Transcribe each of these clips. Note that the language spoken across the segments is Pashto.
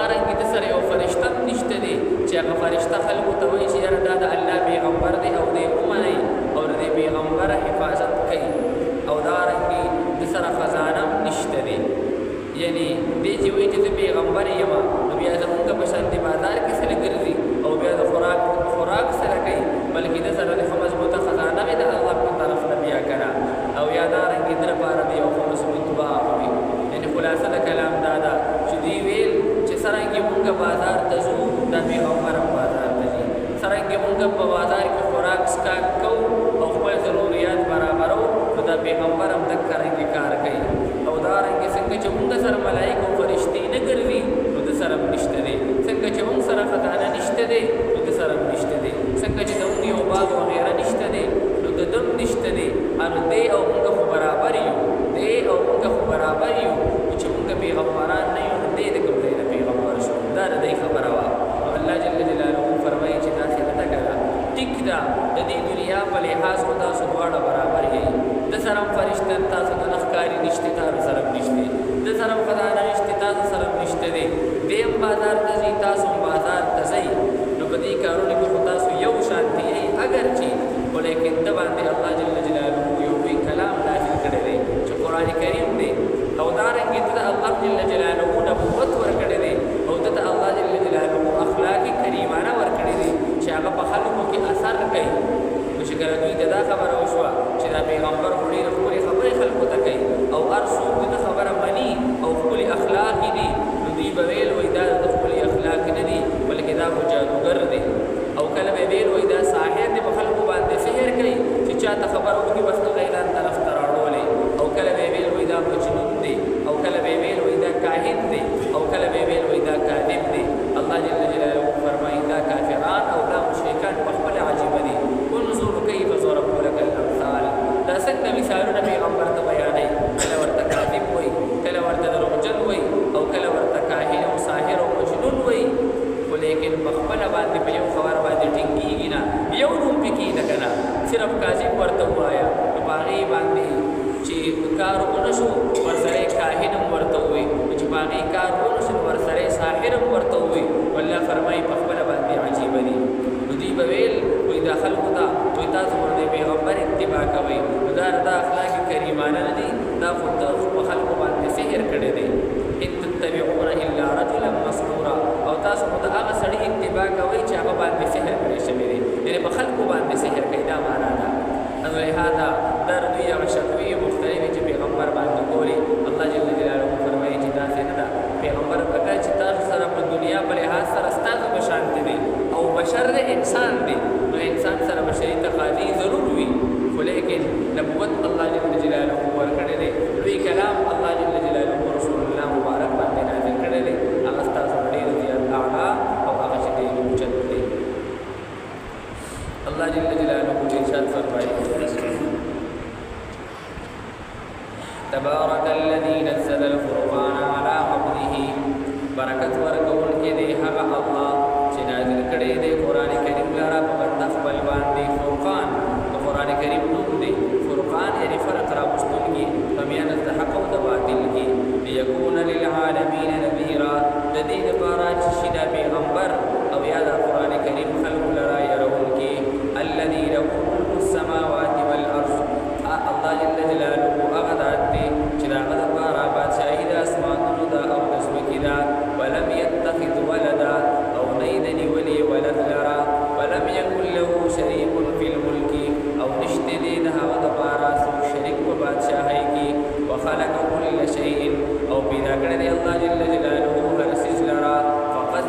دارنګه د سره یو فرشته نشته دی چې هغه فرشته خلکو ته وایي چې یاره دا د الله پیغمبر دی او دی ومنئ او د پیغمبر حفاظت کوي او دارنګه د سره خزانه نشته دی یعنی دې چې وایي چې پیغمبر یم نو بیا زمونږ په شان دی بازار کې سره ګرځي او بیا د خوراک سره کوي بلکې د سره د مضبوطه خزانه وي د الله په طرف نه بیا کړه او یا دارنګه در لپاره دی او مضبوط دعا کوي یعنی خلاصه د کلام دا ده چې دی ویل چې څرنګه مونږ بازار ته ځو د پیغمبر بازار ته ځي څرنګه مونږ په بازار کې خوراک سکا کوو او خپل ضرورت برابرو نو د پیغمبر هم د کارنګ کار کوي او دارنګه څنګه چې مونږ سره ملائکه او فرشتي نه ګرځي نو د سره نشته دي څنګه چې مونږ سره خزانه نشته دي نو د سره نشته دي څنګه چې د یو باغ او غیره نشته دي نو د دم نشته دي ان دې او مونږ خو برابر یو دې او مونږ خو برابر یو چې مونږ پیغمبران نه یو دې د کوم دې پیغمبر شو دا دې خبره وا الله جل جلاله فرمایي چې تاسو ته کړه ټیک دا د دې دنیا په لحاظ خدا سبحانه برابر یې د سره فرشتہ تاسو ته نخکاری نشته تاسو سره نشته د سره خدای نشته تاسو سره نشته دې دیم بازار ته ځي تاسو بازار ته ځي نو په دې کارونه کې خدا سو یو شانتي اگر چې ولیکن د باندې الله جل جلاله یو وی کلام نازل کړی دی چې قران کریم دی او دارنګه ته الله جل جلاله نبوت ورکړی دی او ته الله جل جلاله اخلاق کریمانه ورکړی دی چې هغه په خلکو کې اثر کوي نو چې کله دوی دا خبره وشوه چې دا پیغمبر خوري خبرې خلکو ته کوي او ارسو د خبره مني او خپل اخلاق دي نو دوی به ویل وای دا د خپل اخلاق نه دي بلکې دا جادوګر دی او کله به ویل وای دا ساحر دی په خلکو باندې سحر کوي چې چاته خبر وکړي بس غیران طرف ته راوړي او کله به ویل وای دا مجنون دی او کله به ویل وای دا کاهن دی او کله به ویل وای دا کاذب دی الله جل جلاله فرمایي دا کافران او دا مشرکان په خپل عجیب دي انظر کیف ضربوا لك الامثال دا څنګه مثالونه پیغمبر ته بیانوي کله ورته کاذب وای کله ورته دروغجن وای او کله ورته کاهن او ساحر او مجنون وای ولیکن په خپل باندې په یو خبر باندې ټینګیږي نه یو نوم پکې نه کنه صرف کاذب ورته وایا په باغی باندې چې کار ونشو ورسره کاهن ورته وای چې باغی کار ونشو ورسره ساحر ورته وای والله فرمای په خپل باندې عجیب دي دوی بویل وای دا خلکو ته وای تاسو ورته پیغمبر اتباع کوي دا اخلاق کریمانه نه دي دا خود په خلکو باندې سحر کړی دی ان تتبعون الا رجلا مسحورا او تاسو ته هغه سړي اتباع کوي چې هغه باندې سحر کړی شوی دی یعنی په خلکو باندې سحر کوي دا معنا ده ان لهدا در دوی او شکوی مختلف چې پیغمبر باندې کولی الله جل جلاله فرمایي چې دا څنګه ده پیغمبر اگر چې تاسو سره په دنیا په لحاظ سره ستاسو بشانت دي او بشر انسان دی نو انسان سره بشری تقاضی ضرور وي ولیکن نبوت الله جل جلاله ورکړی دی لوی کلام الله جل جلاله رسول الله مبارک باندې نازل کړی دی هغه ستاسو ډیر زیات اعلی او هغه چې دی اوچت دی الله جل جلاله ارشاد فرمایي تبارك الذي نزل الفرقان على عبده برکت ورکون کې دی هغه الله چې نازل کړی دی قران کریم لاره په بنده خپل باندې فرقان قران کریم نوم دی فرقان یعنی فرق را مستلگی فمیان د حق او د باطل کی ليكون للعالمین نذیرا د دې لپاره چې شیدا پیغمبر او یا د قران کریم خلق لرا يرون کی الذي له ملك السماوات والارض الله جل جلاله هغه ذات دی چې هغه د لپاره بادشاہي د اسمانونو دا او د زمکې دا ولم يتخذ ولدا او نيدني ولي ولد لرا ولم يكن له شريك في الملك او نشته دې د هغه د لپاره څوک شریک په بادشاہي کې وخلق كل شيء او پیدا کړی دی الله جل جلاله هر څه لرا فقد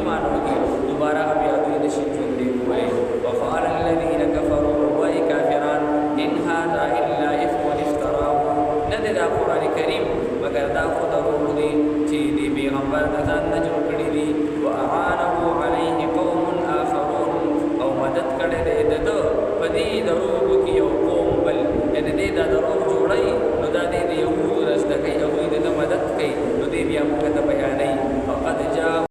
زمانو کې دوباره بیا دوی نشي ژوندې کولی وقال الذين كفروا وای کافران ان هذا الا اثم افتراه نه دا قرآن کریم مگر دا خو دروغ دی چې دی پیغمبر د ځان نه جوړ